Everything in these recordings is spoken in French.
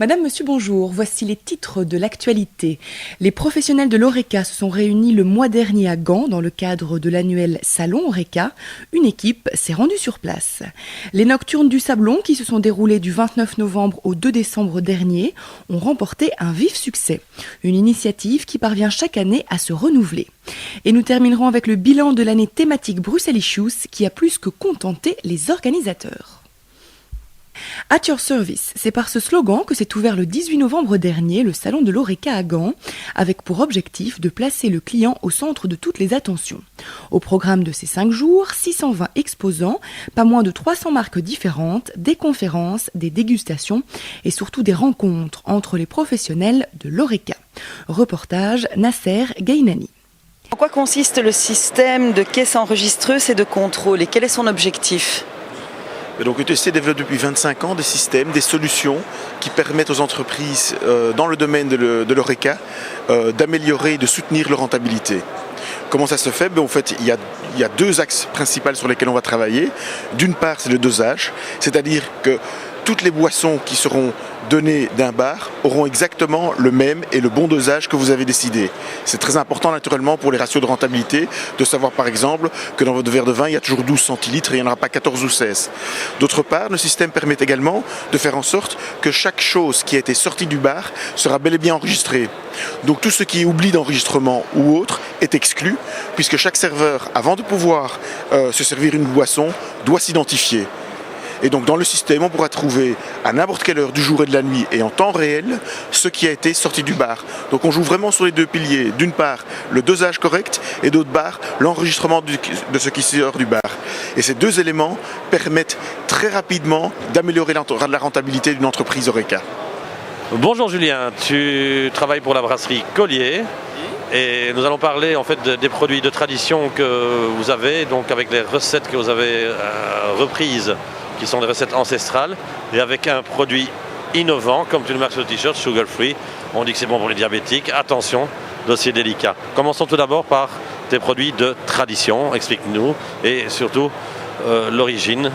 Madame, monsieur, bonjour. Voici les titres de l'actualité. Les professionnels de l'Horeca se sont réunis le mois dernier à Gand dans le cadre de l'annuel Salon Horeca. Une équipe s'est rendue sur place. Les Nocturnes du Sablon, qui se sont déroulées du 29 novembre au 2 décembre dernier, ont remporté un vif succès. Une initiative qui parvient chaque année à se renouveler. Et nous terminerons avec le bilan de l'année thématique Bruxellicious qui a plus que contenté les organisateurs. At your service, c'est par ce slogan que s'est ouvert le 18 novembre dernier le salon de l'Horeca à Gand, avec pour objectif de placer le client au centre de toutes les attentions. Au programme de ces 5 jours, 620 exposants, pas moins de 300 marques différentes, des conférences, des dégustations et surtout des rencontres entre les professionnels de l'Horeca. Reportage Nasser Gainani. En quoi consiste le système de caisse enregistreuse et de contrôle et quel est son objectif ? Donc ETC développe depuis 25 ans des systèmes, des solutions qui permettent aux entreprises dans le domaine de l'Horeca d'améliorer et de soutenir leur rentabilité. Comment ça se fait ? En fait, il y a 2 axes principaux sur lesquels on va travailler. D'une part, c'est le dosage, c'est-à-dire que toutes les boissons qui seront données d'un bar auront exactement le même et le bon dosage que vous avez décidé. C'est très important naturellement pour les ratios de rentabilité de savoir par exemple que dans votre verre de vin il y a toujours 12 centilitres et il n'y en aura pas 14 ou 16. D'autre part, le système permet également de faire en sorte que chaque chose qui a été sortie du bar sera bel et bien enregistrée. Donc tout ce qui est oubli d'enregistrement ou autre est exclu puisque chaque serveur, avant de pouvoir se servir une boisson, doit s'identifier. Et donc dans le système, on pourra trouver à n'importe quelle heure du jour et de la nuit et en temps réel ce qui a été sorti du bar. Donc on joue vraiment sur les 2 piliers. D'une part, le dosage correct et d'autre part, l'enregistrement de ce qui sort du bar. Et ces 2 éléments permettent très rapidement d'améliorer la rentabilité d'une entreprise Horeca. Bonjour Julien, tu travailles pour la brasserie Collier. Et nous allons parler en fait des produits de tradition que vous avez, donc avec les recettes que vous avez reprises, qui sont des recettes ancestrales, et avec un produit innovant, comme tu le marques sur le t-shirt, sugar free. On dit que c'est bon pour les diabétiques. Attention, dossier délicat. Commençons tout d'abord par tes produits de tradition. Explique-nous et surtout l'origine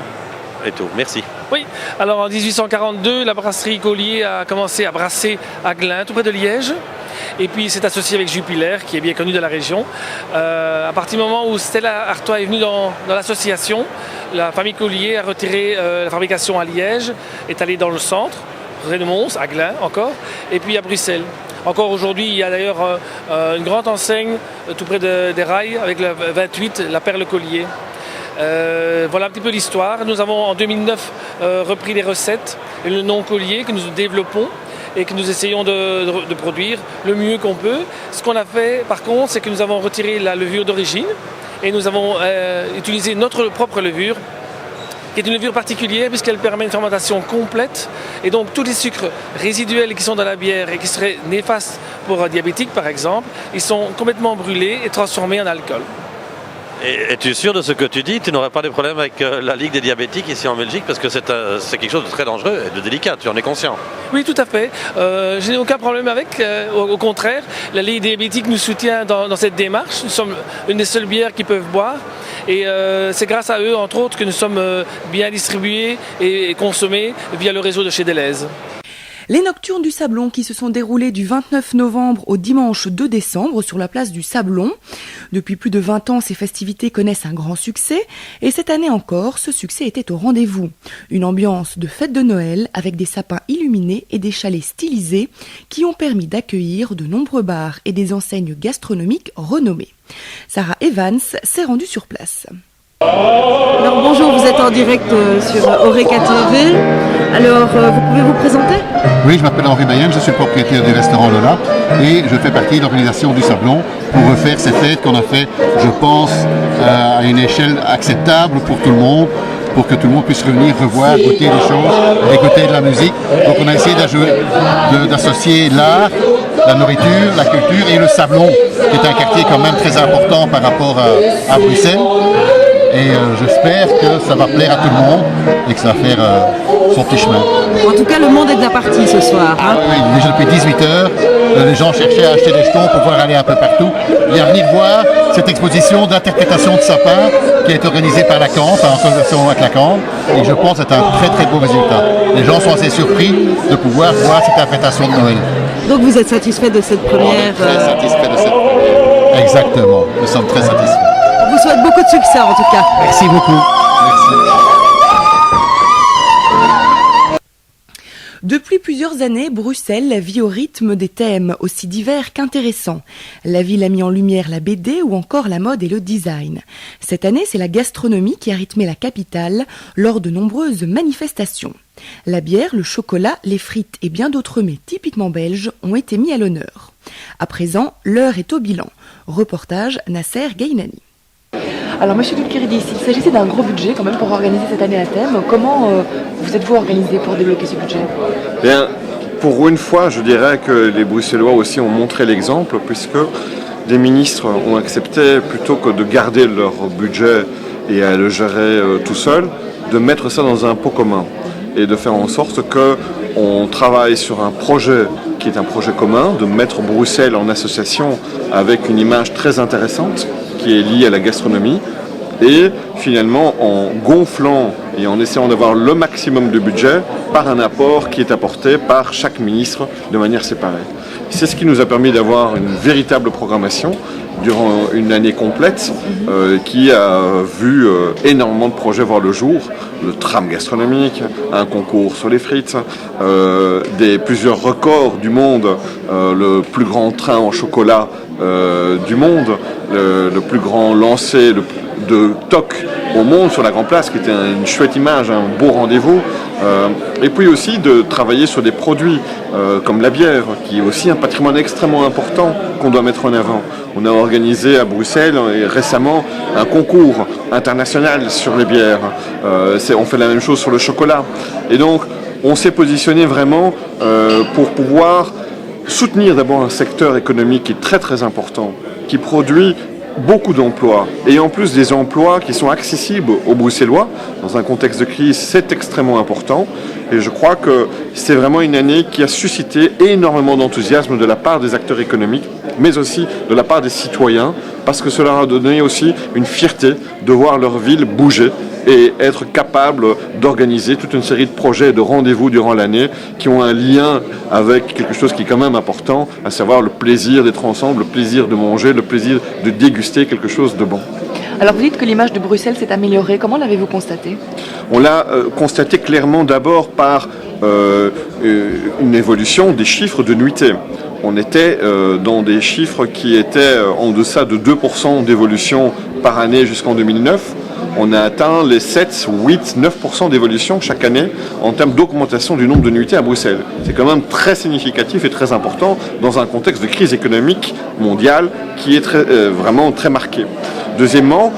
et tout. Merci. Oui, alors en 1842, la brasserie Collier a commencé à brasser à Glun, tout près de Liège. Et puis c'est associé avec Jupiler, qui est bien connu de la région. À partir du moment où Stella Artois est venue dans l'association, la famille Collier a retiré la fabrication à Liège, est allée dans le centre, près de Mons, à Glun encore, et puis à Bruxelles. Encore aujourd'hui, il y a d'ailleurs une grande enseigne tout près des rails, avec le 28, la Perle Collier. Voilà un petit peu l'histoire. Nous avons en 2009 repris les recettes et le nom Collier que nous développons et que nous essayons de produire le mieux qu'on peut. Ce qu'on a fait par contre, c'est que nous avons retiré la levure d'origine et nous avons utilisé notre propre levure, qui est une levure particulière puisqu'elle permet une fermentation complète et donc tous les sucres résiduels qui sont dans la bière et qui seraient néfastes pour un diabétique par exemple, ils sont complètement brûlés et transformés en alcool. Et es-tu sûr de ce que tu dis ? Tu n'aurais pas de problème avec la Ligue des diabétiques ici en Belgique parce que c'est quelque chose de très dangereux et de délicat, tu en es conscient ? Oui, tout à fait. Je n'ai aucun problème avec. Au contraire, la Ligue des diabétiques nous soutient dans cette démarche. Nous sommes une des seules bières qu'ils peuvent boire. Et c'est grâce à eux, entre autres, que nous sommes bien distribués et consommés via le réseau de chez Deleuze. Les Nocturnes du Sablon qui se sont déroulées du 29 novembre au dimanche 2 décembre sur la place du Sablon. Depuis plus de 20 ans, ces festivités connaissent un grand succès et cette année encore, ce succès était au rendez-vous. Une ambiance de fête de Noël avec des sapins illuminés et des chalets stylisés qui ont permis d'accueillir de nombreux bars et des enseignes gastronomiques renommées. Sarah Evans s'est rendue sur place. Alors bonjour, vous êtes en direct sur Horeca TV. Alors vous pouvez vous présenter ? Oui, je m'appelle Henri Bayenne, je suis le propriétaire du restaurant Lola et je fais partie de l'organisation du Sablon pour refaire ces fêtes qu'on a fait, je pense, à une échelle acceptable pour tout le monde, pour que tout le monde puisse revenir, revoir, goûter des choses, écouter de la musique. Donc on a essayé d'associer l'art, la nourriture, la culture et le Sablon, qui est un quartier quand même très important par rapport à Bruxelles. Et j'espère que ça va plaire à tout le monde et que ça va faire son petit chemin. En tout cas, le monde est déjà parti ce soir. Oui, déjà depuis 18h, Les gens cherchaient à acheter des jetons pour pouvoir aller un peu partout et à venir voir cette exposition d'interprétation de sapin qui est organisée par Lacan, en collaboration avec Lacan. Et je pense que c'est un très très beau résultat. Les gens sont assez surpris de pouvoir voir cette interprétation de Noël. Donc vous êtes satisfait de cette première Très satisfait de cette première. Exactement, nous sommes très satisfaits. On vous souhaite beaucoup de succès en tout cas. Merci beaucoup. Merci. Depuis plusieurs années, Bruxelles vit au rythme des thèmes aussi divers qu'intéressants. La ville a mis en lumière la BD ou encore la mode et le design. Cette année, c'est la gastronomie qui a rythmé la capitale lors de nombreuses manifestations. La bière, le chocolat, les frites et bien d'autres mets typiquement belges ont été mis à l'honneur. À présent, l'heure est au bilan. Reportage Nasser Gainani. Alors Monsieur Boulkiridis, il s'agissait d'un gros budget quand même pour organiser cette année à thème. Comment vous êtes-vous organisé pour débloquer ce budget? Bien, pour une fois, je dirais que les Bruxellois aussi ont montré l'exemple, puisque les ministres ont accepté, plutôt que de garder leur budget et à le gérer tout seul, de mettre ça dans un pot commun et de faire en sorte qu'on travaille sur un projet qui est un projet commun, de mettre Bruxelles en association avec une image très intéressante qui est liée à la gastronomie, et finalement en gonflant et en essayant d'avoir le maximum de budget par un apport qui est apporté par chaque ministre de manière séparée. C'est ce qui nous a permis d'avoir une véritable programmation durant une année complète qui a vu énormément de projets voir le jour, le tram gastronomique, un concours sur les frites, plusieurs records du monde, le plus grand train en chocolat du monde, le plus grand lancer de toc au monde sur la Grande Place, qui était une chouette image, un beau rendez-vous. Et puis aussi de travailler sur des produits comme la bière, qui est aussi un patrimoine extrêmement important qu'on doit mettre en avant. On a organisé à Bruxelles récemment un concours international sur les bières. On fait la même chose sur le chocolat. Et donc on s'est positionné vraiment pour pouvoir soutenir d'abord un secteur économique qui est très très important, qui produit beaucoup d'emplois, et en plus des emplois qui sont accessibles aux Bruxellois. Dans un contexte de crise, c'est extrêmement important, et je crois que c'est vraiment une année qui a suscité énormément d'enthousiasme de la part des acteurs économiques, mais aussi de la part des citoyens, parce que cela a donné aussi une fierté de voir leur ville bouger et être capable d'organiser toute une série de projets et de rendez-vous durant l'année qui ont un lien avec quelque chose qui est quand même important, à savoir le plaisir d'être ensemble, le plaisir de manger, le plaisir de déguster quelque chose de bon. Alors vous dites que l'image de Bruxelles s'est améliorée. Comment l'avez-vous constaté? On l'a constaté clairement d'abord par une évolution des chiffres de nuitée. On était dans des chiffres qui étaient en deçà de 2% d'évolution par année jusqu'en 2009. On a atteint les 7, 8, 9% d'évolution chaque année en termes d'augmentation du nombre de nuitées à Bruxelles. C'est quand même très significatif et très important dans un contexte de crise économique mondiale qui est vraiment très marqué. Deuxièmement,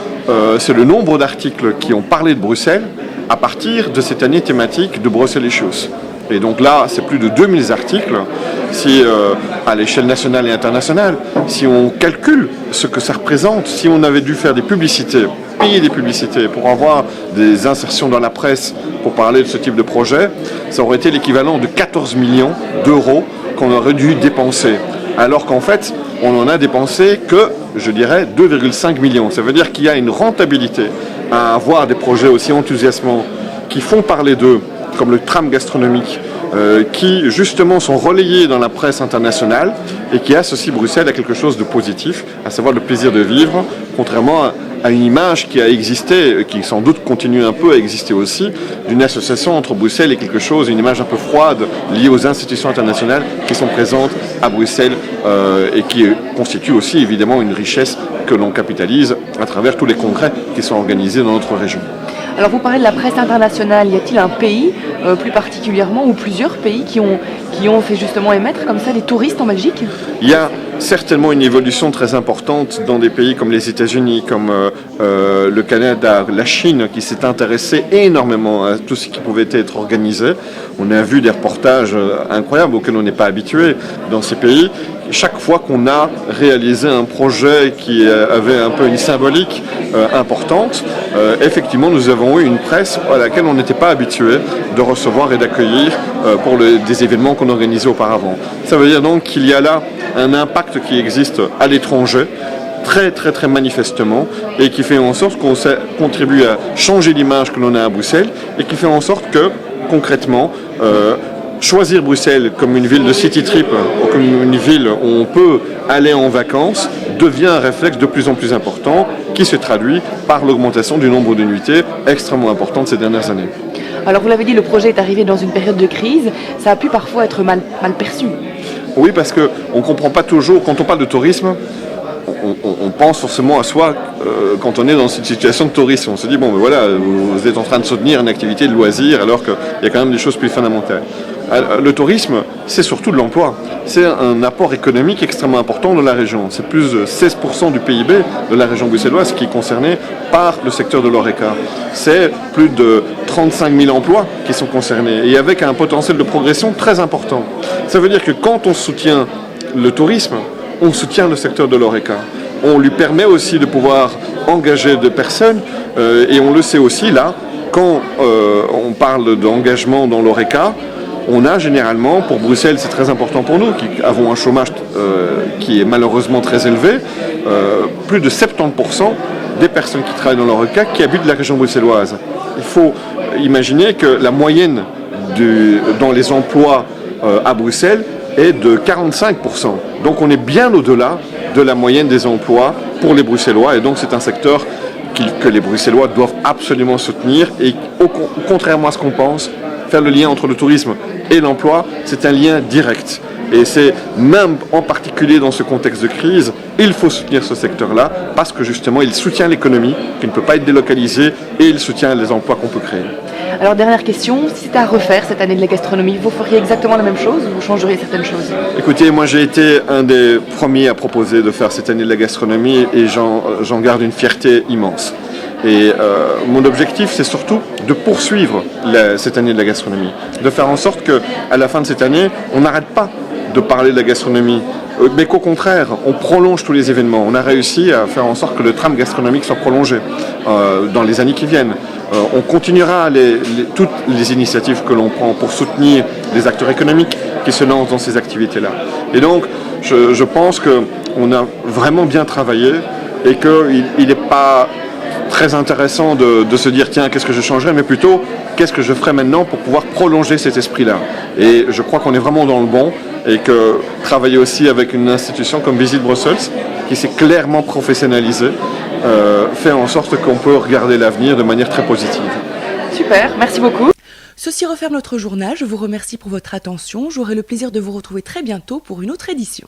c'est le nombre d'articles qui ont parlé de Bruxelles à partir de cette année thématique de Brussels Issues. Et donc là, c'est plus de 2000 articles. Si à l'échelle nationale et internationale, si on calcule ce que ça représente, si on avait dû faire des publicités, payer des publicités pour avoir des insertions dans la presse pour parler de ce type de projet, ça aurait été l'équivalent de 14 millions d'euros qu'on aurait dû dépenser. Alors qu'en fait, on n'en a dépensé que, je dirais, 2,5 millions. Ça veut dire qu'il y a une rentabilité à avoir des projets aussi enthousiasmants qui font parler d'eux, comme le tram gastronomique, qui justement sont relayés dans la presse internationale et qui associent Bruxelles à quelque chose de positif, à savoir le plaisir de vivre, contrairement à une image qui a existé, qui sans doute continue un peu à exister aussi, d'une association entre Bruxelles et quelque chose, une image un peu froide liée aux institutions internationales qui sont présentes à Bruxelles et qui constituent aussi évidemment une richesse que l'on capitalise à travers tous les congrès qui sont organisés dans notre région. Alors vous parlez de la presse internationale. Y a-t-il un pays plus particulièrement ou plusieurs pays qui ont fait justement émettre comme ça des touristes en Belgique? Il y a certainement une évolution très importante dans des pays comme les États-Unis, comme le Canada, la Chine, qui s'est intéressée énormément à tout ce qui pouvait être organisé. On a vu des reportages incroyables auxquels on n'est pas habitué dans ces pays. Chaque fois qu'on a réalisé un projet qui avait un peu une symbolique importante, effectivement, nous avons eu une presse à laquelle on n'était pas habitué de recevoir et d'accueillir pour des événements qu'on organisait auparavant. Ça veut dire donc qu'il y a là un impact qui existe à l'étranger, très très très manifestement, et qui fait en sorte qu'on contribue à changer l'image que l'on a à Bruxelles, et qui fait en sorte que, concrètement, choisir Bruxelles comme une ville de city trip, comme une ville où on peut aller en vacances, devient un réflexe de plus en plus important qui se traduit par l'augmentation du nombre de nuitées extrêmement importante ces dernières années. Alors vous l'avez dit, le projet est arrivé dans une période de crise, ça a pu parfois être mal perçu. Oui, parce qu'on ne comprend pas toujours, quand on parle de tourisme, on pense forcément à soi quand on est dans une situation de tourisme. On se dit, bon, ben voilà, vous êtes en train de soutenir une activité de loisir alors qu'il y a quand même des choses plus fondamentales. Le tourisme, c'est surtout de l'emploi. C'est un apport économique extrêmement important dans la région. C'est plus de 16% du PIB de la région bruxelloise qui est concerné par le secteur de l'ORECA. C'est plus de 35 000 emplois qui sont concernés et avec un potentiel de progression très important. Ça veut dire que quand on soutient le tourisme, on soutient le secteur de l'ORECA. On lui permet aussi de pouvoir engager des personnes et on le sait aussi là, quand on parle d'engagement dans l'ORECA, on a généralement, pour Bruxelles c'est très important pour nous, qui avons un chômage qui est malheureusement très élevé, plus de 70% des personnes qui travaillent dans l'ORECA qui habitent la région bruxelloise. Il faut imaginer que la moyenne dans les emplois à Bruxelles est de 45%. Donc on est bien au-delà de la moyenne des emplois pour les Bruxellois et donc c'est un secteur que les Bruxellois doivent absolument soutenir et contrairement à ce qu'on pense, faire le lien entre le tourisme et l'emploi, c'est un lien direct. Et c'est même en particulier dans ce contexte de crise, il faut soutenir ce secteur-là parce que justement il soutient l'économie qui ne peut pas être délocalisée et il soutient les emplois qu'on peut créer. Alors dernière question, si c'était à refaire cette année de la gastronomie, vous feriez exactement la même chose ou vous changeriez certaines choses? Écoutez, moi j'ai été un des premiers à proposer de faire cette année de la gastronomie et j'en garde une fierté immense. Et mon objectif, c'est surtout de poursuivre cette année de la gastronomie, de faire en sorte qu'à la fin de cette année, on n'arrête pas de parler de la gastronomie, mais qu'au contraire, on prolonge tous les événements. On a réussi à faire en sorte que le tram gastronomique soit prolongé dans les années qui viennent. On continuera toutes les initiatives que l'on prend pour soutenir les acteurs économiques qui se lancent dans ces activités-là. Et donc, je pense qu'on a vraiment bien travaillé et qu'il n'est pas très intéressant de se dire tiens, qu'est-ce que je changerais, mais plutôt qu'est-ce que je ferais maintenant pour pouvoir prolonger cet esprit-là. Et je crois qu'on est vraiment dans le bon et que travailler aussi avec une institution comme Visit Brussels qui s'est clairement professionnalisée fait en sorte qu'on peut regarder l'avenir de manière très positive. Super, merci beaucoup. Ceci referme notre journal. Je vous remercie pour votre attention. J'aurai le plaisir de vous retrouver très bientôt pour une autre édition.